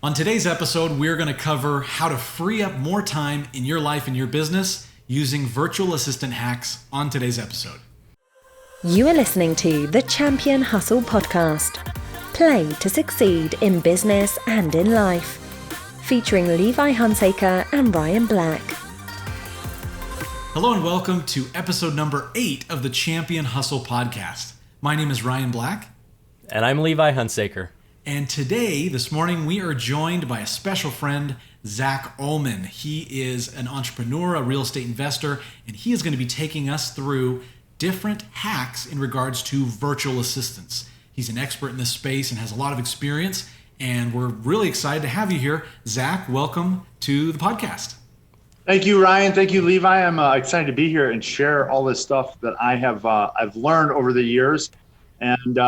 On today's episode, we're going to cover how to free up more time in your life and your business using virtual assistant hacks on today's episode. You are listening to the Champion Hustle podcast. Play to succeed in business and in life. Featuring Levi Hunsaker and Ryan Black. Hello and welcome to episode number 8 of the Champion Hustle podcast. My name is Ryan Black. And I'm Levi Hunsaker. And today, this morning, we are joined by a special friend, Zach Ullman. He is an entrepreneur, a real estate investor, and he is going to be taking us through different hacks in regards to virtual assistants. He's an expert in this space and has a lot of experience, and we're really excited to have you here. Zach, welcome to the podcast. Thank you, Ryan. Thank you, Levi. I'm excited to be here and share all this stuff that I have I've learned over the years. And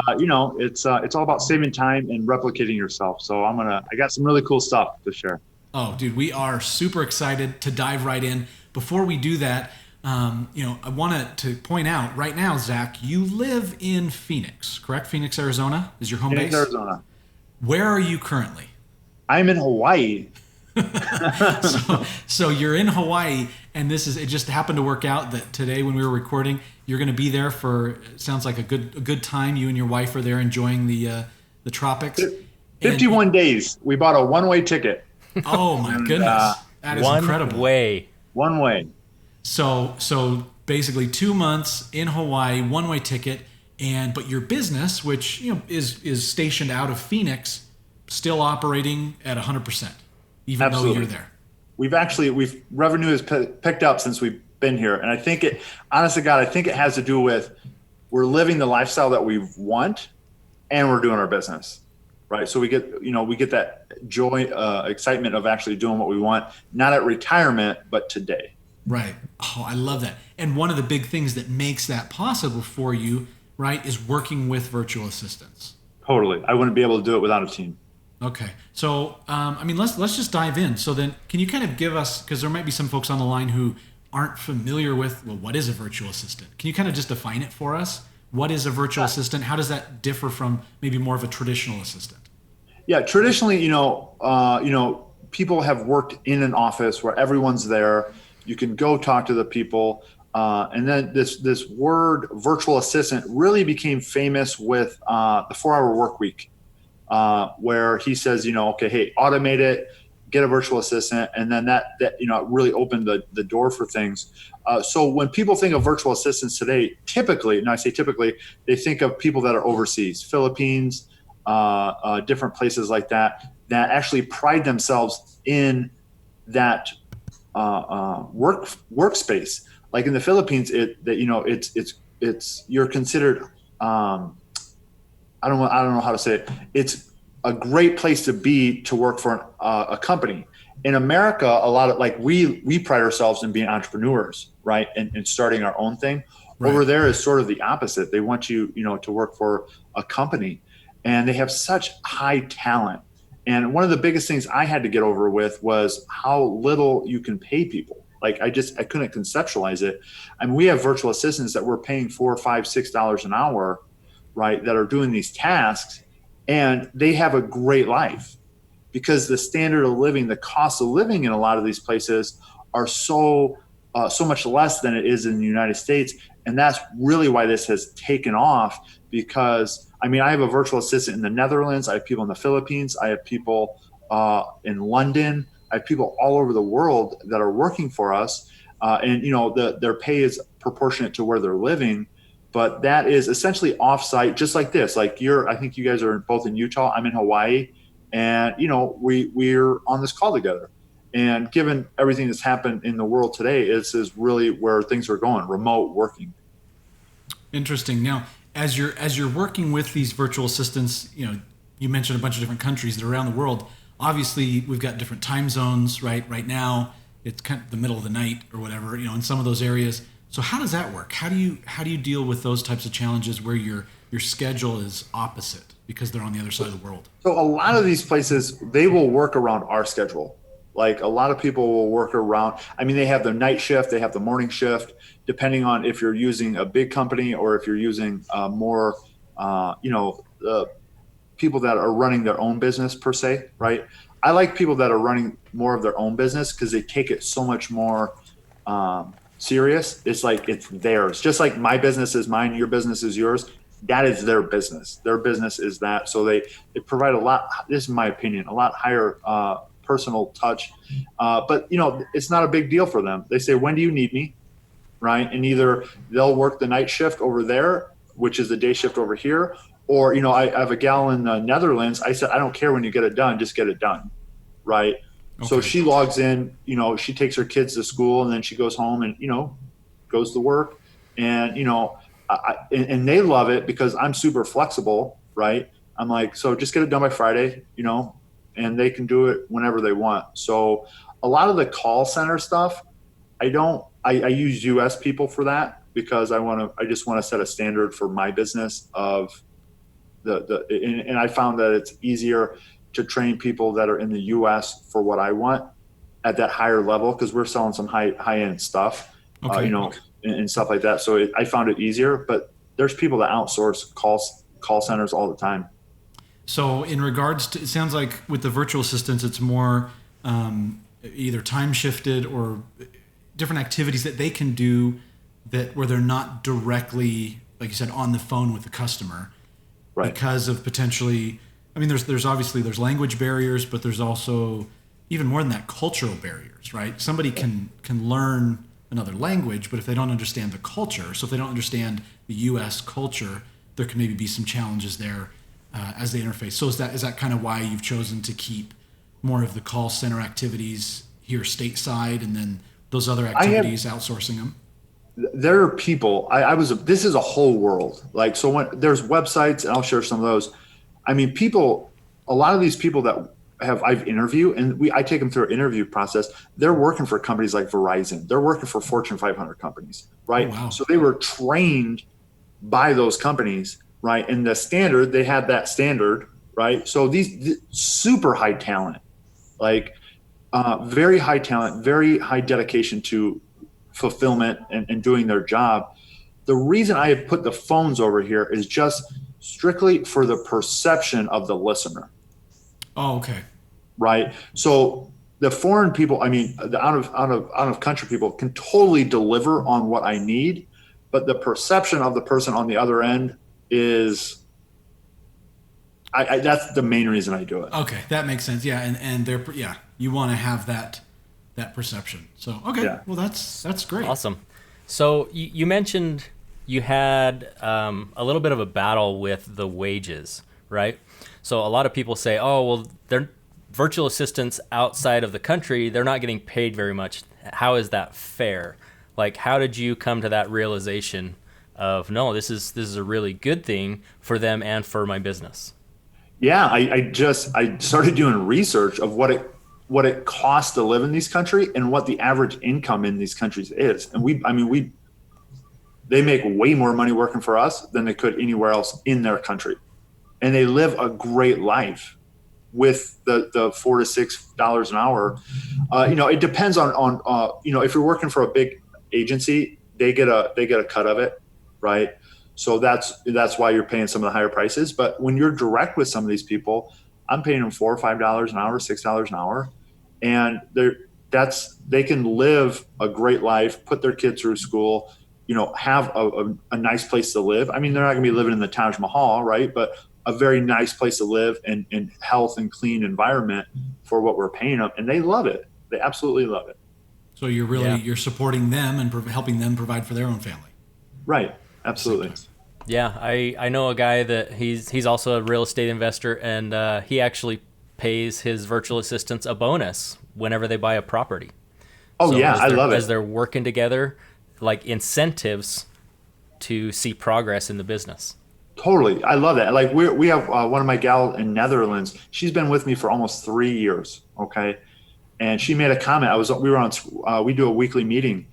it's all about saving time and replicating yourself. So I got some really cool stuff to share. Oh, dude, we are super excited to dive right in. Before we do that, I wanted to point out right now, Zach, you live in Phoenix, correct? Phoenix, Arizona is your home Phoenix, base? Arizona. Where are you currently? I'm in Hawaii. So you're in Hawaii, and it just happened to work out that today when we were recording, you're going to be there for, it sounds like a good time. You and your wife are there enjoying the tropics. 51 days. We bought a one-way ticket. Oh my goodness. That is incredible. One way. So basically 2 months in Hawaii, one-way ticket, but your business, which is stationed out of Phoenix, still operating at 100%, even Absolutely. though you're there. Revenue has picked up since we've been here. And I think honest to God, I think it has to do with we're living the lifestyle that we want and we're doing our business, right? So we get that joy, excitement of actually doing what we want, not at retirement, but today. Right. Oh, I love that. And one of the big things that makes that possible for you, right, is working with virtual assistants. Totally. I wouldn't be able to do it without a team. Okay. So, let's just dive in. So then can you kind of give us, because there might be some folks on the line who aren't familiar with, well, what is a virtual assistant? Can you kind of just define it for us? What is a virtual assistant? How does that differ from maybe more of a traditional assistant? Yeah, traditionally, people have worked in an office where everyone's there. You can go talk to the people. And then this word virtual assistant really became famous with the 4-hour work week. Where he says, okay, hey, automate it, get a virtual assistant, and then that really opened the door for things. So when people think of virtual assistants today, typically, and I say typically, they think of people that are overseas, Philippines, different places like that actually pride themselves in that workspace. Like in the Philippines, it's you're considered. I don't know how to say it. It's a great place to be to work for a company. In America, a lot of we pride ourselves in being entrepreneurs, right? And starting our own thing. Right. Over there is sort of the opposite. They want you, to work for a company, and they have such high talent. And one of the biggest things I had to get over with was how little you can pay people. I couldn't conceptualize it. I mean, we have virtual assistants that we're paying $4, $5, $6 an hour, right, that are doing these tasks, and they have a great life because the standard of living, the cost of living in a lot of these places are so much less than it is in the United States. And that's really why this has taken off, because I have a virtual assistant in the Netherlands. I have people in the Philippines. I have people in London. I have people all over the world that are working for us. And their pay is proportionate to where they're living. But that is essentially offsite, just like this. I think you guys are both in Utah. I'm in Hawaii, and we're on this call together. And given everything that's happened in the world today, this is really where things are going: remote working. Interesting. Now, as you're working with these virtual assistants, you mentioned a bunch of different countries that are around the world. Obviously, we've got different time zones. Right now, it's kind of the middle of the night or whatever. In some of those areas. So how does that work? How do you deal with those types of challenges where your schedule is opposite because they're on the other side of the world? So a lot of these places, they will work around our schedule. A lot of people will work around, they have the night shift, they have the morning shift, depending on if you're using a big company or if you're using more, people that are running their own business per se, right? I like people that are running more of their own business because they take it so much more serious. It's like it's theirs. Just like my business is mine, your business is yours. That is their business. Their business is that. So they provide a lot, this is my opinion, a lot higher personal touch. But, it's not a big deal for them. They say, when do you need me? Right. And either they'll work the night shift over there, which is the day shift over here. Or, I have a gal in the Netherlands. I said, I don't care when you get it done, just get it done. Right. Okay. So she logs in, she takes her kids to school and then she goes home and, goes to work. And, and they love it because I'm super flexible. Right. I'm like, so just get it done by Friday, and they can do it whenever they want. So a lot of the call center stuff, I use US people for that because I just want to set a standard for my business of and I found that it's easier to train people that are in the US for what I want at that higher level, because we're selling some high end stuff, and stuff like that. So I found it easier, but there's people that outsource call centers all the time. So in regards to, it sounds like with the virtual assistants, it's more either time shifted or different activities that they can do where they're not directly, like you said, on the phone with the customer, right? Because of potentially, there's obviously there's language barriers, but there's also even more than that, cultural barriers, right? Somebody can learn another language, but if they don't understand the culture, so if they don't understand the U.S. culture, there can maybe be some challenges there as they interface. So is that kind of why you've chosen to keep more of the call center activities here stateside, and then those other activities outsourcing them? There are people, this is a whole world. Like, so when there's websites, and I'll share some of those. A lot of these people that I've interviewed, and I take them through an interview process. They're working for companies like Verizon. They're working for Fortune 500 companies, right? Oh, wow. So they were trained by those companies, right? And they had that standard, right? So these super high talent, like very high talent, very high dedication to fulfillment and doing their job. The reason I have put the phones over here is just strictly for the perception of the listener. Oh, okay. Right. So the foreign people, the out of country people can totally deliver on what I need, but the perception of the person on the other end is, that's the main reason I do it. Okay, that makes sense. Yeah, and you want to have that perception. So well, that's great. Awesome. So you mentioned you had a little bit of a battle with the wages, right? So a lot of people say, oh, well, they're virtual assistants outside of the country. They're not getting paid very much. How is that fair? Like, how did you come to that realization of, no, this is a really good thing for them and for my business? Yeah, I started doing research of what it costs to live in these countries and what the average income in these countries is. And they make way more money working for us than they could anywhere else in their country. And they live a great life with the $4 to $6 an hour. It depends on if you're working for a big agency, they get a cut of it, right? So that's why you're paying some of the higher prices. But when you're direct with some of these people, I'm paying them $4 or $5 an hour, $6 an hour, and they can live a great life, put their kids through school, have a nice place to live. They're not going to be living in the Taj Mahal, right? But a very nice place to live and health and clean environment for what we're paying them, and they love it. They absolutely love it. So you're supporting them and helping them provide for their own family. Right. Absolutely. Yeah, I know a guy that he's also a real estate investor, and he actually pays his virtual assistants a bonus whenever they buy a property. Oh, so yeah, I love it. As they're working together, like incentives to see progress in the business. Totally. I love that. Like we have one of my gals in Netherlands. She's been with me for almost 3 years. Okay. And she made a comment. We do a weekly meeting,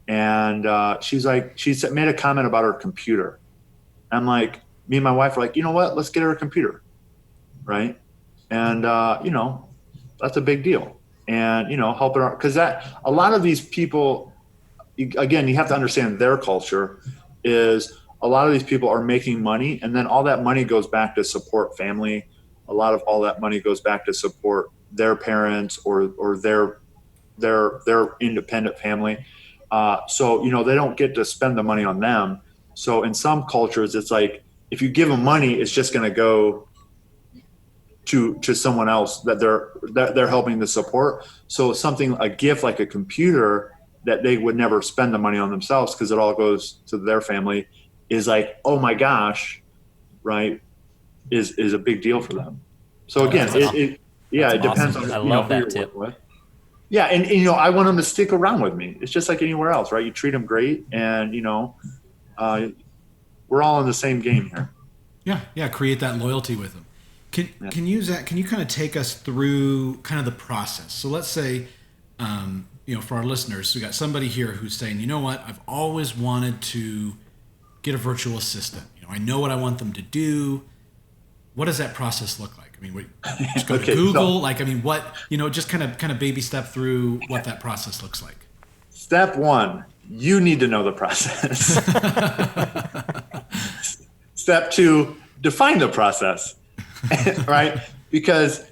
and she made a comment about her computer. I'm like, me and my wife are like, you know what? Let's get her a computer. Right. And, that's a big deal. And, helping her, because a lot of these people, again, you have to understand their culture is a lot of these people are making money, and then all that money goes back to support family. A lot of all that money goes back to support their parents or their independent family. So, they don't get to spend the money on them. So in some cultures, it's like, if you give them money, it's just going to go to someone else that they're helping to support. So a gift like a computer that they would never spend the money on themselves because it all goes to their family is like, oh my gosh, right, is a big deal for them. So again, it depends on I love that tip. Yeah, and I want them to stick around with me. It's just like anywhere else, right? You treat them great, and we're all in the same game here. Yeah, create that loyalty with them. Can you, Zach, can you kind of take us through kind of the process? So let's say, for our listeners, we got somebody here who's saying, you know what, I've always wanted to get a virtual assistant. I know what I want them to do. What does that process look like? I mean, just go to Google. What, just kind of baby step through what that process looks like. Step one, you need to know the process. Step two, define the process, right? Because,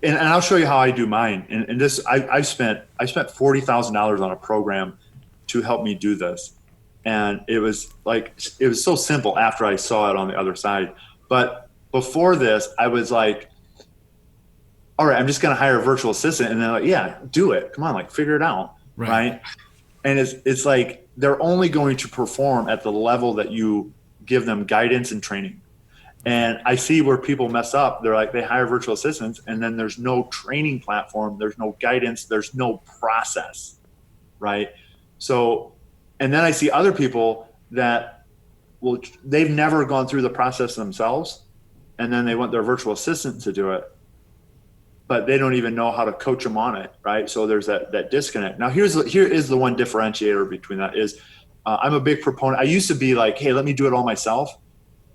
and I'll show you how I do mine. And this, I spent $40,000 on a program to help me do this. And it was so simple after I saw it on the other side. But before this, I was like, all right, I'm just going to hire a virtual assistant. And they're like, yeah, do it. Come on, figure it out. Right. And it's like, they're only going to perform at the level that you give them guidance and training. And I see where people mess up. They're like, they hire virtual assistants and then there's no training platform. There's no guidance. There's no process. Right. So, and then I see other people that they've never gone through the process themselves. And then they want their virtual assistant to do it, but they don't even know how to coach them on it. Right. So there's that disconnect. Now here is the one differentiator between that is I'm a big proponent. I used to be like, hey, let me do it all myself.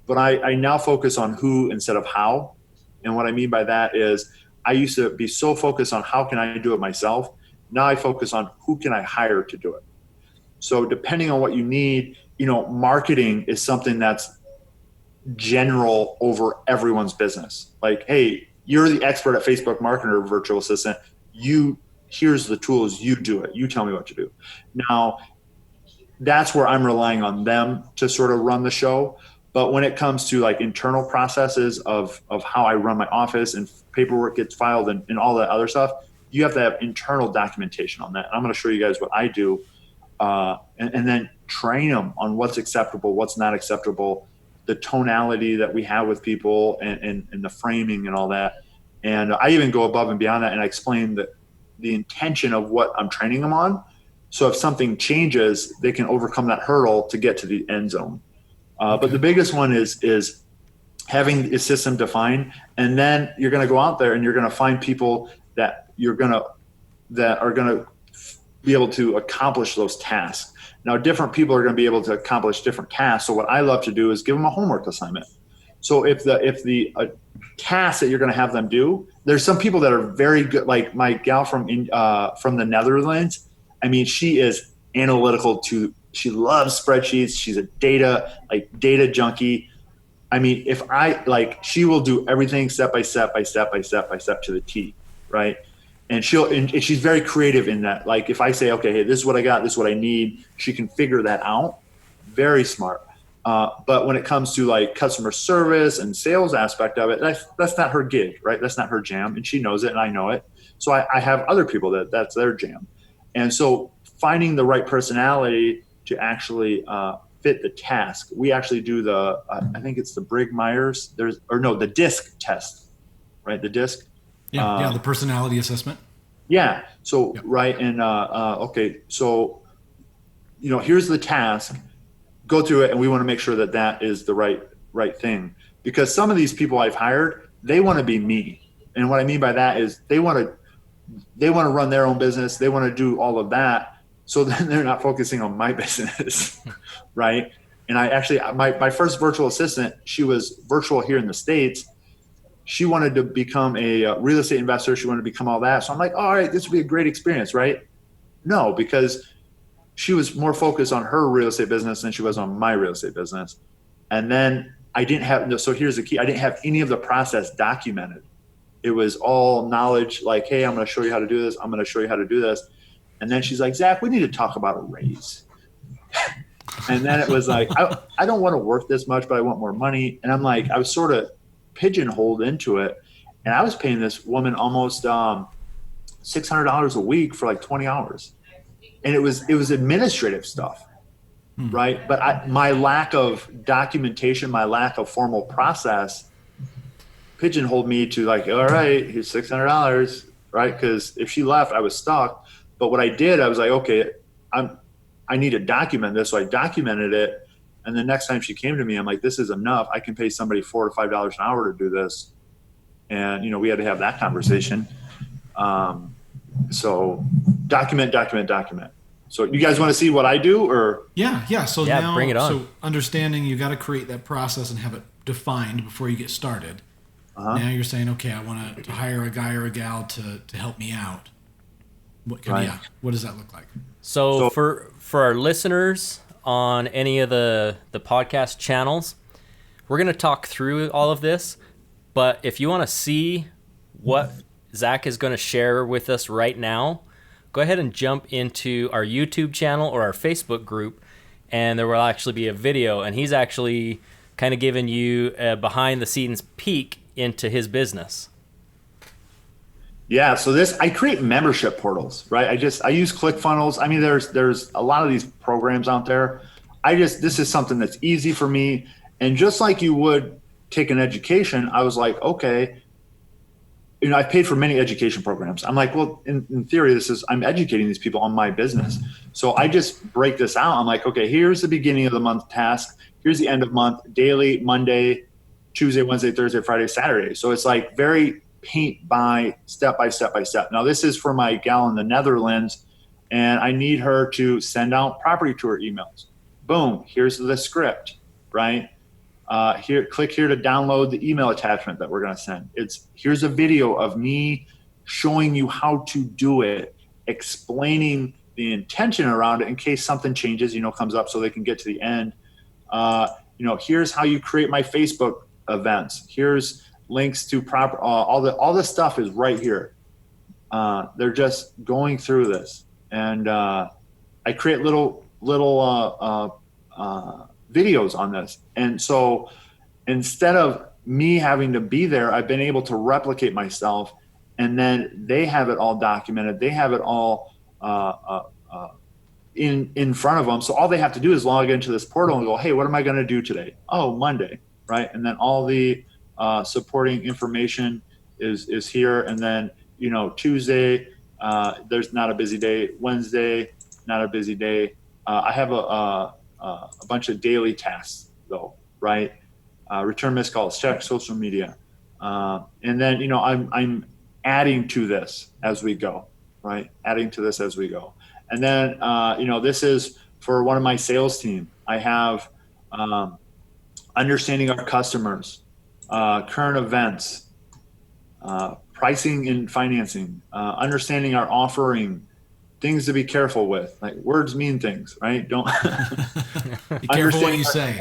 But I now focus on who instead of how. And what I mean by that is I used to be so focused on how can I do it myself. Now I focus on who can I hire to do it. So depending on what you need, marketing is something that's general over everyone's business. Like, hey, you're the expert at Facebook marketer, virtual assistant. Here's the tools, you do it. You tell me what to do. Now, that's where I'm relying on them to sort of run the show. But when it comes to internal processes of how I run my office and paperwork gets filed and all that other stuff, you have to have internal documentation on that. I'm going to show you guys what I do and then train them on what's acceptable, what's not acceptable, the tonality that we have with people and the framing and all that. And I even go above and beyond that and I explain the intention of what I'm training them on. So if something changes, they can overcome that hurdle to get to the end zone. But the biggest one is having a system defined, and then you're going to go out there and you're going to find people that are going to be able to accomplish those tasks. Now, different people are going to be able to accomplish different tasks. So what I love to do is give them a homework assignment. So if the task that you're going to have them do, there's some people that are very good, like my gal from the Netherlands. I mean, she is analytical she loves spreadsheets. She's a data junkie. I mean, she will do everything step by step to the T, right? And she's very creative in that. Like if I say, okay, hey, this is what I got, this is what I need, she can figure that out. Very smart. But when it comes to customer service and sales aspect of it, that's not her gig, right? That's not her jam. And she knows it and I know it. So I have other people that's their jam. And so finding the right personality to actually fit the task. We actually do I think it's the Brigg-Myers, the DISC test, right? The DISC. Yeah, the personality assessment. Yeah. So, yep. Right. And, okay. So, here's the task, go through it. And we want to make sure that is the right thing, because some of these people I've hired, they want to be me. And what I mean by that is they want to run their own business. They want to do all of that. So then they're not focusing on my business, right? And I actually, my first virtual assistant, she was virtual here in the States. She wanted to become a real estate investor. She wanted to become all that. So I'm like, all right, this would be a great experience, right? No, because she was more focused on her real estate business than she was on my real estate business. And then so here's the key. I didn't have any of the process documented. It was all knowledge, like, hey, I'm going to show you how to do this. I'm going to show you how to do this. And then she's like, Zach, we need to talk about a raise. And then it was like, I don't want to work this much, but I want more money. And I'm like, I was sort of pigeonholed into it. And I was paying this woman almost $600 a week for like 20 hours. And it was administrative stuff, right? But my lack of documentation, my lack of formal process pigeonholed me to like, all right, here's $600, right? Because if she left, I was stuck. But what I did, I was like, okay, I need to document this. So I documented it. And the next time she came to me, I'm like, this is enough. I can pay somebody $4 to $5 an hour to do this. And, you know, we had to have that conversation. So document. So you guys want to see what I do, or? Yeah. So yeah, now, bring it on. So understanding you got to create that process and have it defined before you get started. Now you're saying, okay, I want to hire a guy or a gal to help me out. What does that look like? So for our listeners on any of the podcast channels, we're going to talk through all of this. But if you want to see what Zach is going to share with us right now, go ahead and jump into our YouTube channel or our Facebook group, and there will actually be a video. And he's actually kind of giving you a behind-the-scenes peek into his business. Yeah, so I create membership portals, right? I use ClickFunnels. I mean, there's a lot of these programs out there. This is something that's easy for me. And just like you would take an education, I was like, okay, you know, I paid for many education programs. I'm like, well, in theory, I'm educating these people on my business. So I just break this out. I'm like, okay, here's the beginning of the month task. Here's the end of month, daily, Monday, Tuesday, Wednesday, Thursday, Friday, Saturday. So it's like very paint by step by step by step. Now this is for my gal in the Netherlands, and I need her to send out property tour emails. Boom, here's the script, right? Click here to download the email attachment that we're going to send. Here's a video of me showing you how to do it, explaining the intention around it in case something changes, you know, comes up so they can get to the end. You know, here's how you create my Facebook events. Here's links to all the stuff is right here. They're just going through this, and I create little videos on this. And so instead of me having to be there, I've been able to replicate myself, and then they have it all documented. They have it all in front of them. So all they have to do is log into this portal and go, hey, what am I going to do today? Oh, Monday, right? And then all the supporting information is here. And then, you know, Tuesday, there's not a busy day. Wednesday, not a busy day. I have a bunch of daily tasks though, right? Return missed calls, check social media. And then, you know, I'm adding to this as we go, right? Adding to this as we go. And then, you know, this is for one of my sales team. I have understanding our customers, current events, pricing and financing, understanding our offering, things to be careful with. Like, words mean things, right? Don't be careful what you say.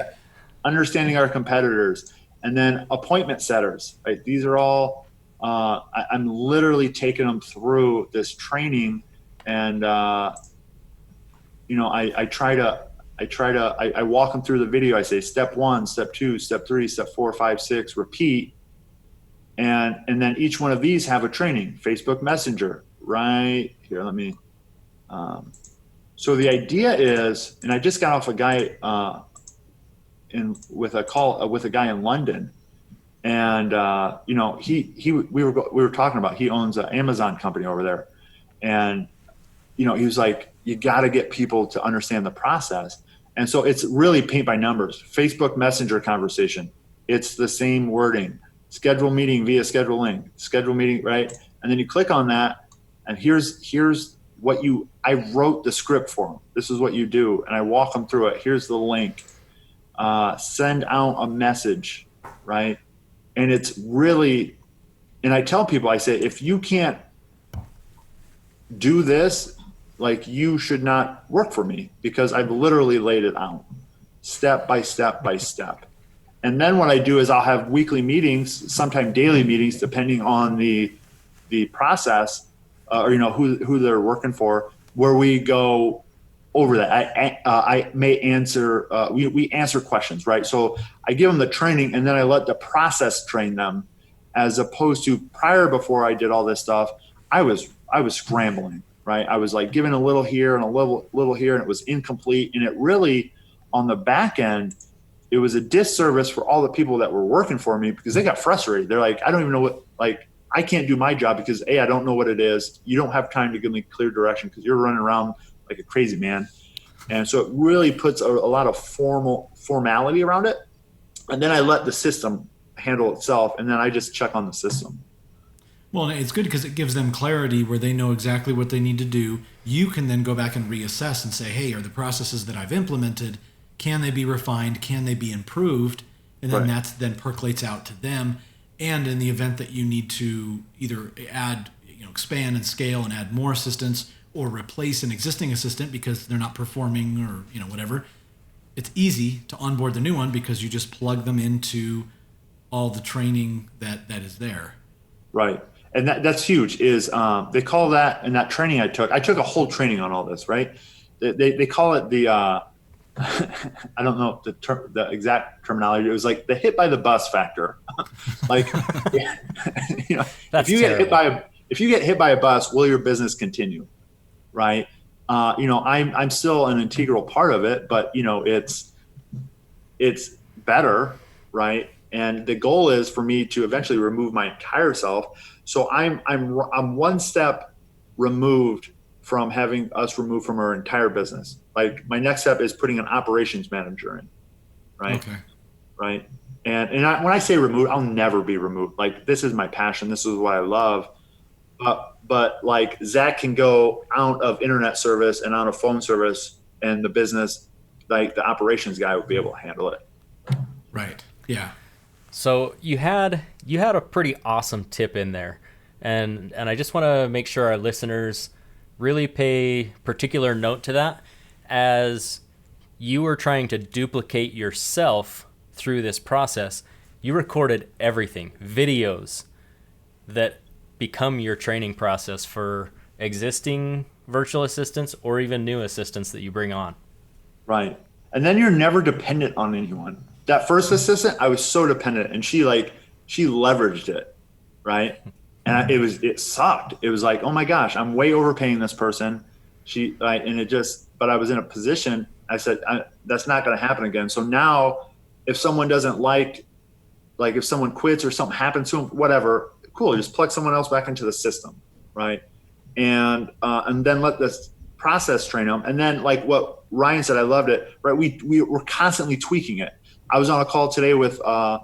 Understanding our competitors, and then appointment setters, right? These are all, I'm literally taking them through this training, and, you know, I walk them through the video. I say, step 1, step 2, step 3, step 4, 5, 6, repeat. And then each one of these have a training. Facebook Messenger, right here. Let me, so the idea is, and I just got off a guy, with a guy in London, and, you know, we were talking about, he owns an Amazon company over there. And, you know, he was like, you got to get people to understand the process. And so it's really paint by numbers. Facebook Messenger conversation, it's the same wording. Schedule meeting via schedule link, schedule meeting, right? And then you click on that, and here's what I wrote the script for them. This is what you do. And I walk them through it. Here's the link. Send out a message, right? And it's really, and I tell people, I say, if you can't do this, like, you should not work for me, because I've literally laid it out step by step by step. And then what I do is I'll have weekly meetings, sometimes daily meetings, depending on the process, or who they're working for, where we go over that. I may answer. We answer questions, right? So I give them the training, and then I let the process train them, as opposed to before I did all this stuff, I was scrambling, right? I was like giving a little here and a little here, and it was incomplete. And it really, on the back end, it was a disservice for all the people that were working for me, because they got frustrated. They're like, I don't even know what, like, I can't do my job because I don't know what it is. You don't have time to give me clear direction because you're running around like a crazy man. And so it really puts a lot of formality around it. And then I let the system handle itself, and then I just check on the system. Well, it's good because it gives them clarity where they know exactly what they need to do. You can then go back and reassess and say, hey, are the processes that I've implemented, can they be refined? Can they be improved? And then that then percolates out to them. And in the event that you need to either add, expand and scale and add more assistants, or replace an existing assistant because they're not performing, or whatever, it's easy to onboard the new one because you just plug them into all the training that is there. Right. And that's huge. Is they call that, in that training I took a whole training on all this, right? They call it the I don't know the exact terminology. It was like the hit by the bus factor. Like, That's if you terrible. if you get hit by a bus, will your business continue? Right. I'm still an integral part of it, but it's better. Right. And the goal is for me to eventually remove my entire self. So I'm one step removed from having us removed from our entire business. Like, my next step is putting an operations manager in. Right. Okay. Right. And when I say removed, I'll never be removed. Like, this is my passion. This is what I love. But like, Zach can go out of internet service and out of phone service, and the business, like the operations guy, would be able to handle it. Right. Yeah. So you had a pretty awesome tip in there, and I just want to make sure our listeners really pay particular note to that, as you were trying to duplicate yourself through this process. You recorded everything, videos that become your training process for existing virtual assistants or even new assistants that you bring on. Right. And then you're never dependent on anyone. That first assistant, I was so dependent, and she leveraged it. Right. And it sucked. It was like, oh my gosh, I'm way overpaying this person. But I was in a position, I said, that's not going to happen again. So now if someone doesn't like if someone quits or something happens to them, whatever, cool, just plug someone else back into the system, right? And then let this process train them. And then, like what Ryan said, I loved it, right? We're constantly tweaking it. I was on a call today with a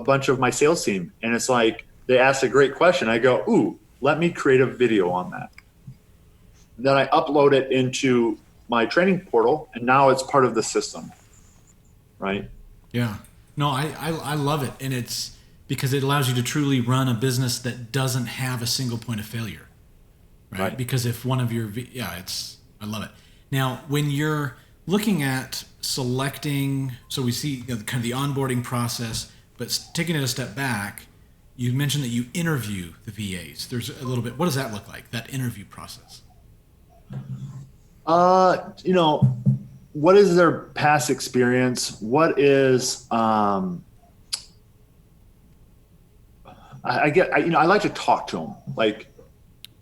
bunch of my sales team, and it's like, they asked a great question. I go, ooh, let me create a video on that. And then I upload it into my training portal, and now it's part of the system, right? Yeah. No, I love it. And it's because it allows you to truly run a business that doesn't have a single point of failure, right? Because if one of your, I love it. Now, when you're looking at selecting, so we see kind of the onboarding process, but taking it a step back, you mentioned that you interview the VAs. There's a little bit, what does that look like, that interview process? What is their past experience? What is, I like to talk to them, like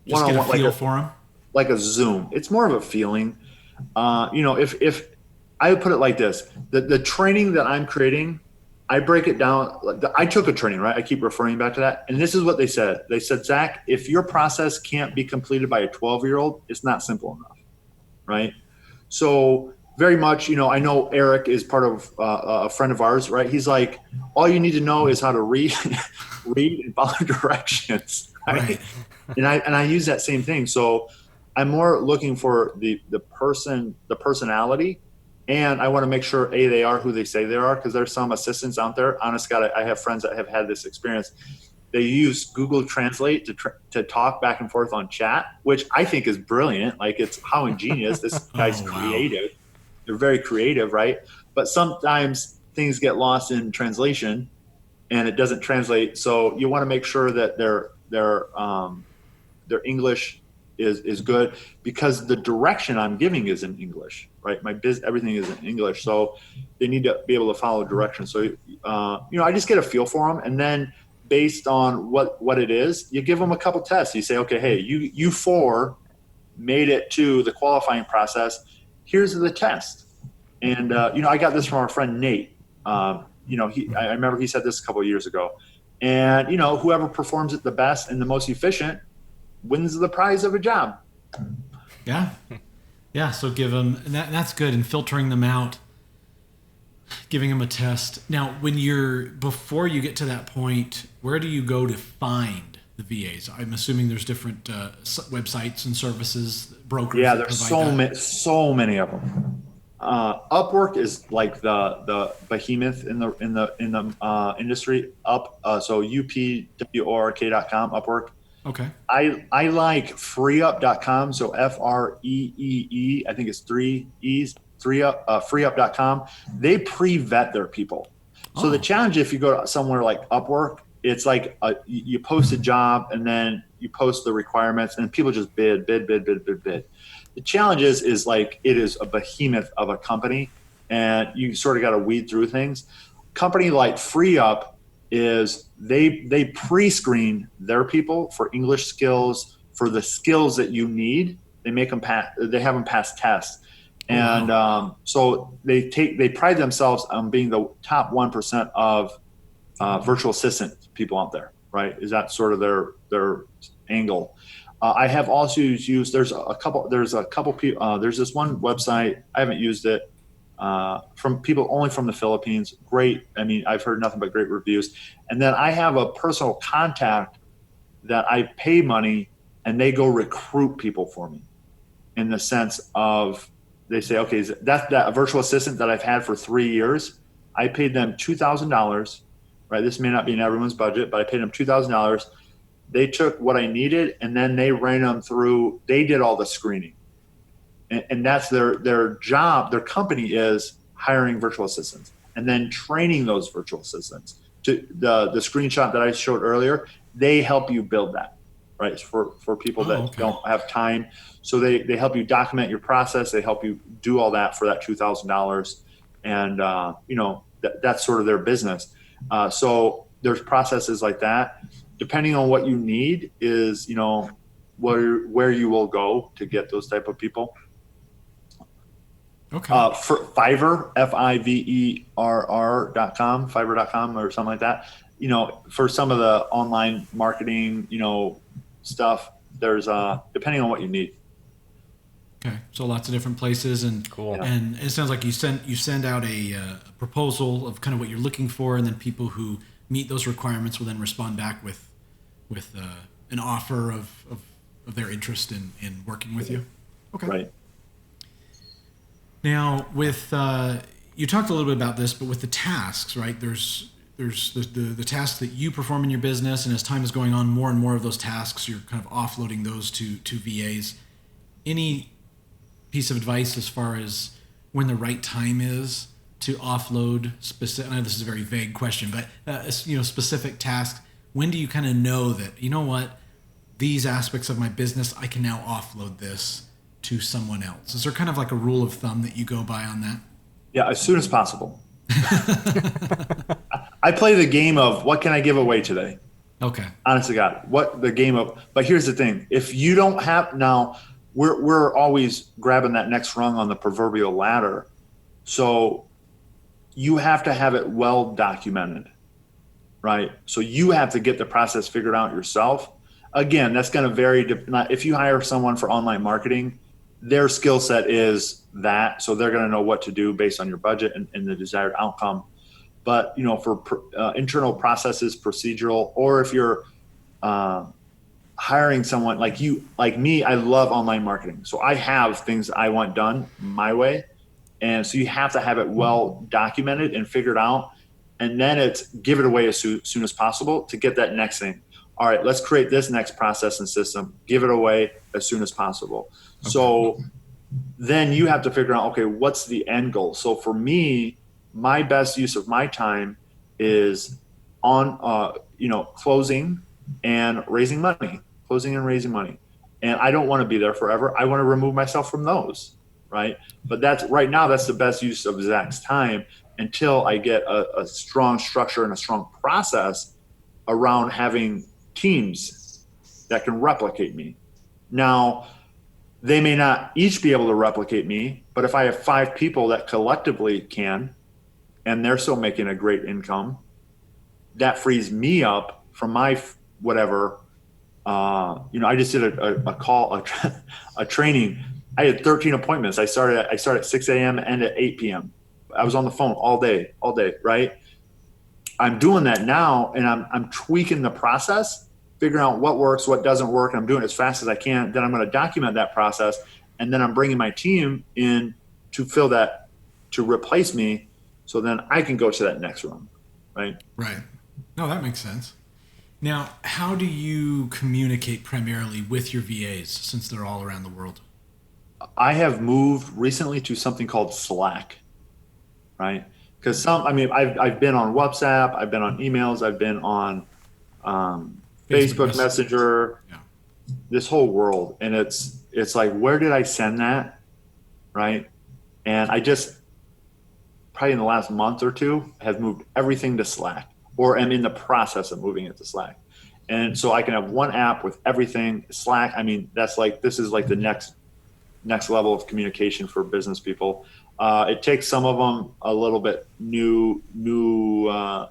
just get a one-on-one, feel for them, like a Zoom. It's more of a feeling. If I would put it like this, the training that I'm creating, I break it down. I took a training, right? I keep referring back to that. And this is what they said. They said, Zach, if your process can't be completed by a 12-year-old, it's not simple enough, right? So very much, I know Eric is part of a friend of ours, right? He's like, all you need to know is how to read and follow directions, right? And I use that same thing. So I'm more looking for the personality. And I want to make sure, they are who they say they are, because there's some assistants out there. Honest God, I have friends that have had this experience. They use Google Translate to talk back and forth on chat, which I think is brilliant. Like, it's how ingenious. This guy's creative. They're very creative, right? But sometimes things get lost in translation and it doesn't translate. So you want to make sure that their English is good, because the direction I'm giving is in English, right? Everything is in English. So they need to be able to follow directions. So, I just get a feel for them. And then based on what it is, you give them a couple tests. You say, okay, hey, you four made it to the qualifying process. Here's the test. And, I got this from our friend, Nate. I remember he said this a couple of years ago, and, whoever performs it the best and the most efficient wins the prize of a job. Yeah. Yeah. So give them, and that's good. And filtering them out, giving them a test. Now, before you get to that point, where do you go to find the VAs? I'm assuming there's different websites and services, brokers. Yeah, there's so many of them. Upwork is like the behemoth in the industry. So upwork.com, Upwork. Okay. I like freeup.com. So FREEE, I think it's 3 E's, freeup.com. They pre-vet their people. So the challenge, if you go to somewhere like Upwork, it's like you post a job and then you post the requirements and people just bid. The challenge is like, it is a behemoth of a company and you sort of got to weed through things. Company like FreeUp is they pre-screen their people for English skills, for the skills that you need. They make them they have them pass tests. And so they pride themselves on being the top 1% of virtual assistant people out there, right? Is that sort of their angle? I have also used, there's a couple people, there's this one website, I haven't used it, from people only from the Philippines. Great. I mean, I've heard nothing but great reviews. And then I have a personal contact that I pay money and they go recruit people for me, in the sense of, they say, okay, that virtual assistant that I've had for 3 years, I paid them $2,000, right? This may not be in everyone's budget, but I paid them $2,000. They took what I needed and then they ran them through, they did all the screening. And that's their job. Their company is hiring virtual assistants and then training those virtual assistants. To the screenshot that I showed earlier, they help you build that, right? For people that don't have time. So they help you document your process. They help you do all that for that $2,000. And, that's sort of their business. So there's processes like that. Depending on what you need is, where you will go to get those type of people. Okay. For Fiverr, Fiverr.com, Fiverr.com or something like that. For some of the online marketing, stuff, there's depending on what you need. Okay. So lots of different places, and cool. And it sounds like you send out a proposal of kind of what you're looking for, and then people who meet those requirements will then respond back with an offer of their interest in working with you. Okay. Right. Now, with you talked a little bit about this, but with the tasks, right? There's the tasks that you perform in your business, and as time is going on, more and more of those tasks, you're kind of offloading those to VAs. Any piece of advice as far as when the right time is to offload specific? I know this is a very vague question, but specific tasks. When do you kind of know that, these aspects of my business, I can now offload this to someone else? Is there kind of like a rule of thumb that you go by on that? Yeah, as soon as possible. I play the game of what can I give away today? Okay. Honest to God, but here's the thing. If you don't have, now we're always grabbing that next rung on the proverbial ladder. So you have to have it well documented, right? So you have to get the process figured out yourself. Again, that's going to vary. If you hire someone for online marketing, their skill set is that, so they're going to know what to do based on your budget and the desired outcome. But, for internal processes, procedural, or if you're hiring someone like me, I love online marketing. So I have things I want done my way. And so you have to have it well documented and figured out. And then it's give it away as soon as possible to get that next thing. All right, let's create this next process and system, give it away as soon as possible. Okay. So then you have to figure out, okay, what's the end goal? So for me, my best use of my time is on, closing and raising money, And I don't want to be there forever. I want to remove myself from those. Right. But that's right now, that's the best use of Zach's time until I get a strong structure and a strong process around having teams that can replicate me. Now, they may not each be able to replicate me, but if I have 5 people that collectively can, and they're still making a great income, that frees me up from my whatever. I just did a training. I had 13 appointments. I started at 6 a.m. and at 8 p.m. I was on the phone all day, right? I'm doing that now, and I'm tweaking the process, figuring out what works, what doesn't work, and I'm doing it as fast as I can. Then I'm going to document that process, and then I'm bringing my team in to fill that, to replace me, so then I can go to that next room, right? Right. No, that makes sense. Now, how do you communicate primarily with your VAs since they're all around the world? I have moved recently to something called Slack, right? Because I've been on WhatsApp, I've been on emails, I've been on Facebook Messenger, this whole world. And it's like, where did I send that, right? And I just, probably in the last month or two, have moved everything to Slack, or am in the process of moving it to Slack. And so I can have one app with everything. Slack, this is like the next level of communication for business people. It takes some of them a little bit new.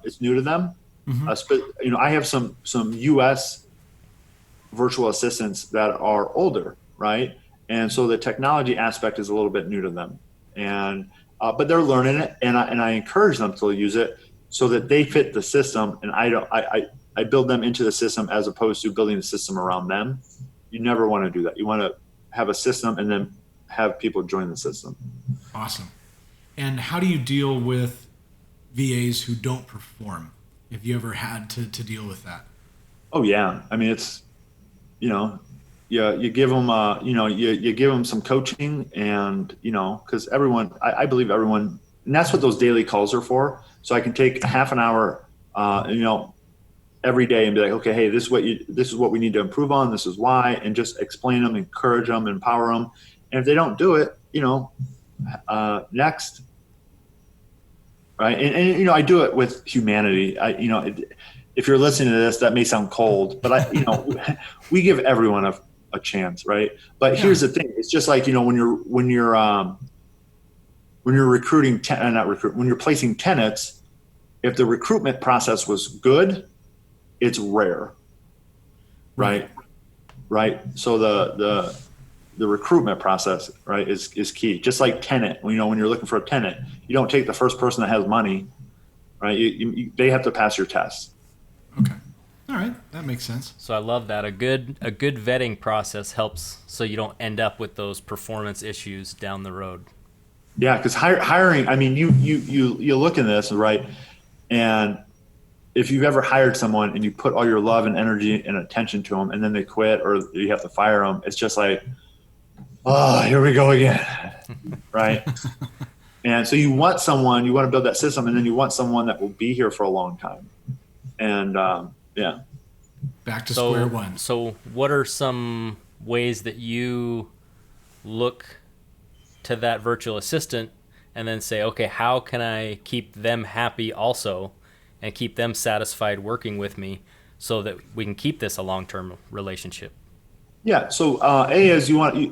It's new to them. Mm-hmm. I have some U.S. virtual assistants that are older, right? And so the technology aspect is a little bit new to them, and but they're learning it, and I encourage them to use it so that they fit the system, and I build them into the system as opposed to building the system around them. You never want to do that. You want to have a system and then have people join the system. Awesome. And how do you deal with VAs who don't perform? Have you ever had to deal with that? Oh yeah. It's, you give them, you give them some coaching, and, cause I believe everyone, and that's what those daily calls are for. So I can take half an hour, every day and be like, okay, hey, this is what we need to improve on. This is why, and just explain them, encourage them, empower them. And if they don't do it, next, right? And I do it with humanity. If you're listening to this, that may sound cold, but we give everyone a chance, right? But here's the thing: it's just like when you're recruiting, when you're placing tenants, if the recruitment process was good, it's rare, right? Right. So the recruitment process, right, is key. Just like tenant, when you're looking for a tenant, you don't take the first person that has money, right? They have to pass your test. Okay. All right. That makes sense. So I love that. A good vetting process helps so you don't end up with those performance issues down the road. Yeah. Cause hiring, you look in this, right? And if you've ever hired someone and you put all your love and energy and attention to them, and then they quit or you have to fire them, it's just like, oh, here we go again. Right. And so you want to build that system, and then you want someone that will be here for a long time. And back to square one. So what are some ways that you look to that virtual assistant and then say, okay, how can I keep them happy also and keep them satisfied working with me so that we can keep this a long-term relationship? Yeah. So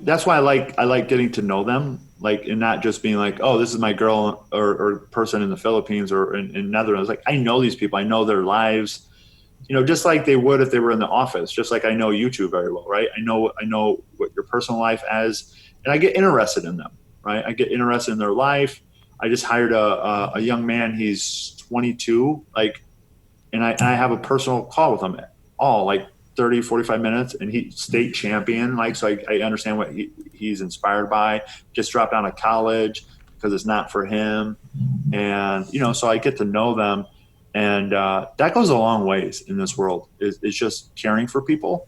that's why I like getting to know them, and not just being like, oh, this is my girl or person in the Philippines or in Netherlands. Like, I know these people, I know their lives, just like they would if they were in the office, just like I know you two very well, right? I know what your personal life is, and I get interested in them, right? I get interested in their life. I just hired a young man. He's 22, and I have a personal call with him, 30, 45 minutes, and he's state champion. So I understand what he's inspired by, just dropped out of college because it's not for him. And, so I get to know them, and that goes a long ways in this world. It's just caring for people.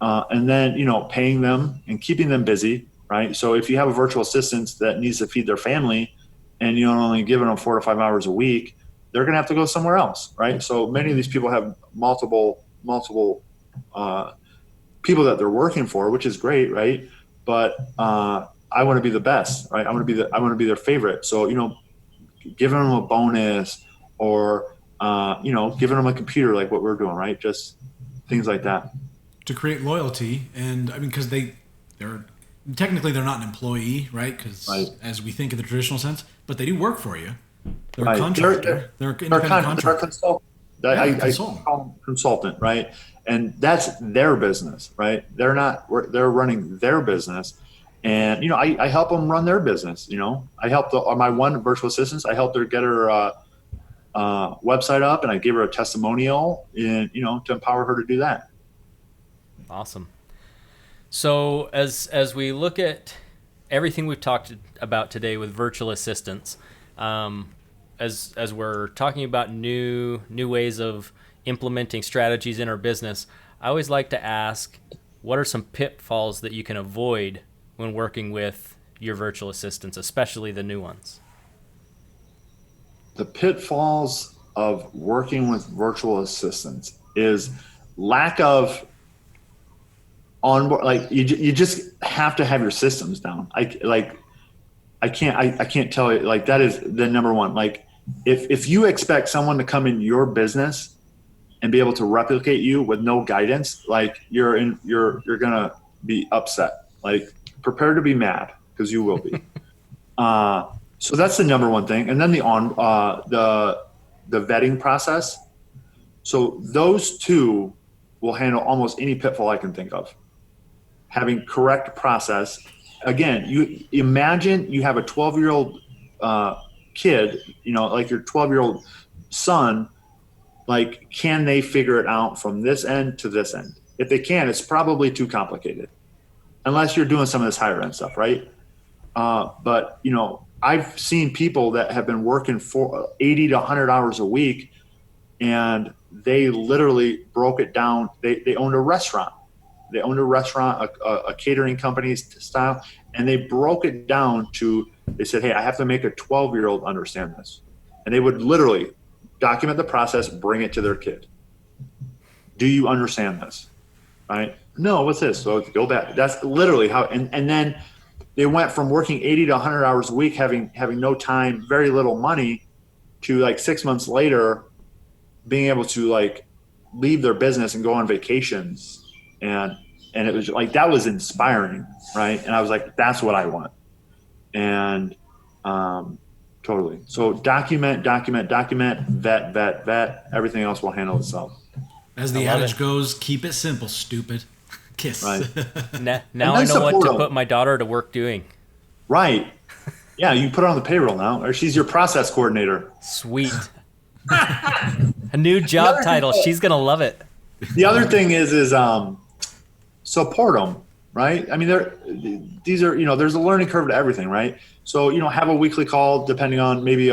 And then, paying them and keeping them busy, right? So if you have a virtual assistant that needs to feed their family, and you're only giving them 4 to 5 hours a week, they're going to have to go somewhere else, right? So many of these people have multiple people that they're working for, which is great, right? But I want to be the best, right? I want to be their favorite. So, giving them a bonus, or giving them a computer like what we're doing, right? Just things like that to create loyalty. And I mean, because they're technically they're not an employee, right? Because right. as we think in the traditional sense, but they do work for you. They're right. a contractor. They're an independent contractor. They're a consultant. I call them consultant, right? And that's their business, right? They're running their business. And, I help them run their business. I help my one virtual assistant, I helped her get her website up, and I gave her a testimonial to empower her to do that. Awesome. So as we look at everything we've talked about today with virtual assistants, as we're talking about new ways of implementing strategies in our business, I always like to ask, what are some pitfalls that you can avoid when working with your virtual assistants, especially the new ones? The pitfalls of working with virtual assistants is lack of onboard. Like you just have to have your systems down. I can't tell you, like, that is the number one. Like if you expect someone to come in your business and be able to replicate you with no guidance, like you're gonna be upset. Like, prepare to be mad, because you will be. So that's the number one thing. And then the vetting process. So those two will handle almost any pitfall I can think of. Having correct process. Again, you imagine you have a 12-year-old kid, like your 12-year-old son. Like, can they figure it out from this end to this end? If they can, it's probably too complicated, unless you're doing some of this higher end stuff, right? But I've seen people that have been working for 80 to 100 hours a week, and they literally broke it down. They owned a restaurant. They owned a restaurant, a catering company style, and they broke it down to, they said, hey, I have to make a 12-year-old understand this. And they would literally document the process, bring it to their kid. Do you understand this? Right? No, what's this? So go back. That's literally how, and then they went from working 80 to 100 hours a week, having no time, very little money, to like 6 months later being able to like leave their business and go on vacations. And it was like, that was inspiring. Right. And I was like, that's what I want. And, totally. So document, vet, everything else will handle itself. As the adage goes, keep it simple, stupid. Kiss. Right. Now I know what to put my daughter to work doing. Right. Yeah, you put her on the payroll now, or she's your process coordinator. Sweet. A new job title. She's going to love it. The other thing is support them, right? I mean, these are, there's a learning curve to everything, right? So, have a weekly call, depending on maybe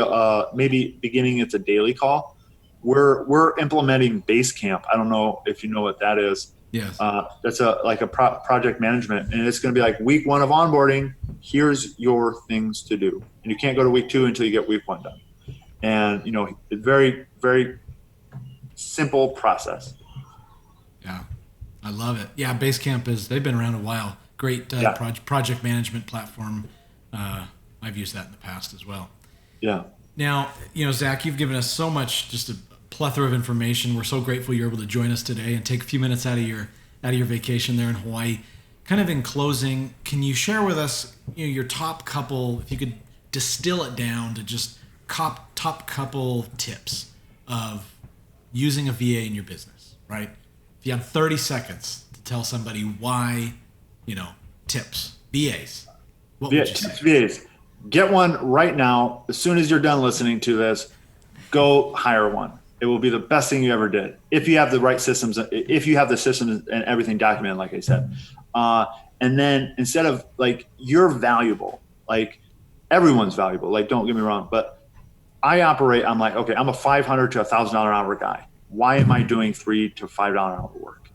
beginning it's a daily call. We're implementing Basecamp. I don't know if you know what that is. Yes. That's a project management, and it's going to be like week 1 of onboarding. Here's your things to do, and you can't go to week 2 until you get week 1 done. And it's very, very simple process. Yeah, I love it. Yeah, Basecamp they've been around a while. Great project management platform. I've used that in the past as well. Yeah. Now, Zach, you've given us so much, just a plethora of information. We're so grateful you're able to join us today and take a few minutes out of your vacation there in Hawaii. Kind of in closing, can you share with us your top couple, if you could distill it down to just top couple tips of using a VA in your business, right? If you have 30 seconds to tell somebody why, tips, VAs, what would you say? VAs. Get one right now. As soon as you're done listening to this, go hire one. It will be the best thing you ever did. If you have the right systems, if you have the systems and everything documented, like I said. And then instead of you're valuable, everyone's valuable. Don't get me wrong, but I'm like, okay, I'm a $500 to $1,000 an hour guy. Why am I doing $3 to $5 an hour work?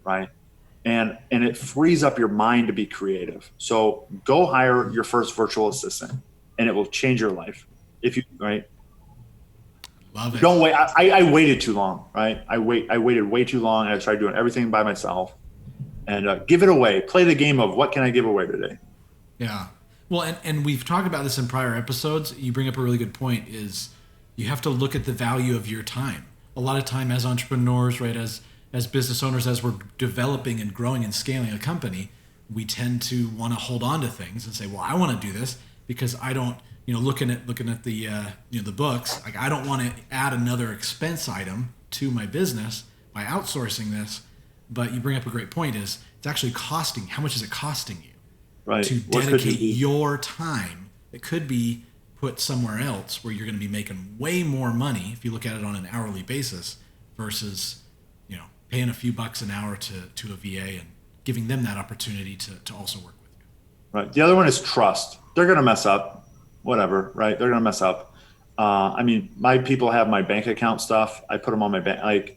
Right. And it frees up your mind to be creative. So go hire your first virtual assistant, and it will change your life. if you, right. Love it. Don't wait. I waited too long, right? I waited way too long. I started doing everything by myself, and give it away. Play the game of what can I give away today? Yeah. Well, and we've talked about this in prior episodes. You bring up a really good point is you have to look at the value of your time. A lot of time as entrepreneurs, right, as business owners, as we're developing and growing and scaling a company, we tend to want to hold on to things and say, well, I want to do this because I don't, looking at the, the books, like I don't want to add another expense item to my business by outsourcing this. But you bring up a great point is it's actually costing, how much is it costing you? Right. To dedicate your time. It could be put somewhere else where you're going to be making way more money if you look at it on an hourly basis versus, paying a few bucks an hour to a VA and giving them that opportunity to also work with you. Right. The other one is trust. They're going to mess up, whatever, right? They're going to mess up. My people have my bank account stuff. I put them on my bank.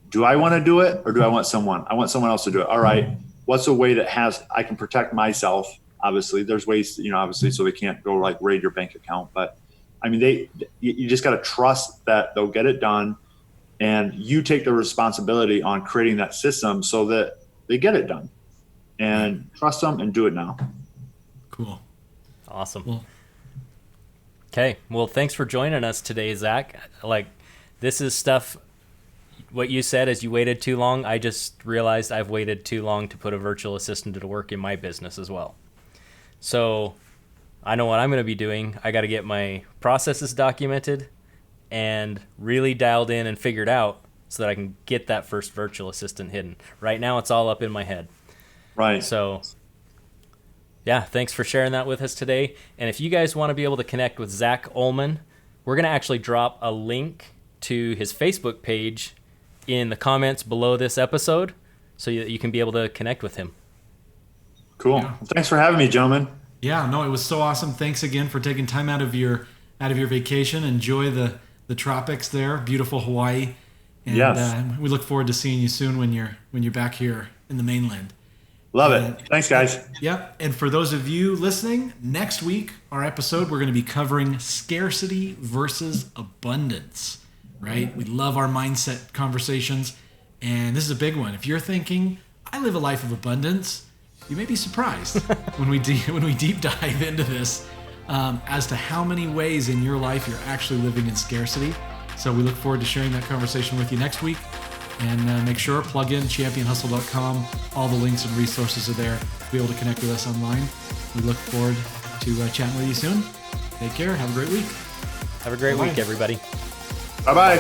Do I want to do it or do I want someone? I want someone else to do it. All right. What's a way that I can protect myself? Obviously there's ways, obviously, so they can't go raid your bank account, but you just got to trust that they'll get it done. And you take the responsibility on creating that system so that they get it done, and trust them and do it now. Cool. Awesome. Okay. Well, thanks for joining us today, Zach. This is stuff, what you said is you waited too long. I just realized I've waited too long to put a virtual assistant to work in my business as well. So I know what I'm going to be doing. I got to get my processes documented and really dialed in and figured out so that I can get that first virtual assistant hidden. Right now, it's all up in my head. Right. So, yeah, thanks for sharing that with us today. And if you guys want to be able to connect with Zach OEHLMAN, we're going to actually drop a link to his Facebook page in the comments below this episode so that you can be able to connect with him. Cool. Yeah. Thanks for having me, gentlemen. Yeah, no, it was so awesome. Thanks again for taking time out of your vacation. Enjoy the tropics there, beautiful Hawaii, and yes. We look forward to seeing you soon when you're back here in the mainland. Love it. Thanks, guys. Yep. And for those of you listening, next week our episode we're going to be covering scarcity versus abundance. Right? We love our mindset conversations, and this is a big one. If you're thinking I live a life of abundance, you may be surprised when we deep dive into this. As to how many ways in your life you're actually living in scarcity. So we look forward to sharing that conversation with you next week. And make sure, plug in championhustle.com. All the links and resources are there to be able to connect with us online. We look forward to chatting with you soon. Take care. Have a great week. Have a great Bye-bye. week, everybody. Bye-bye.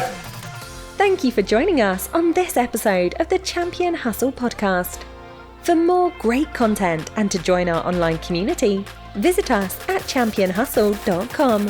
Thank you for joining us on this episode of the Champion Hustle podcast. For more great content and to join our online community, visit us at championhustle.com.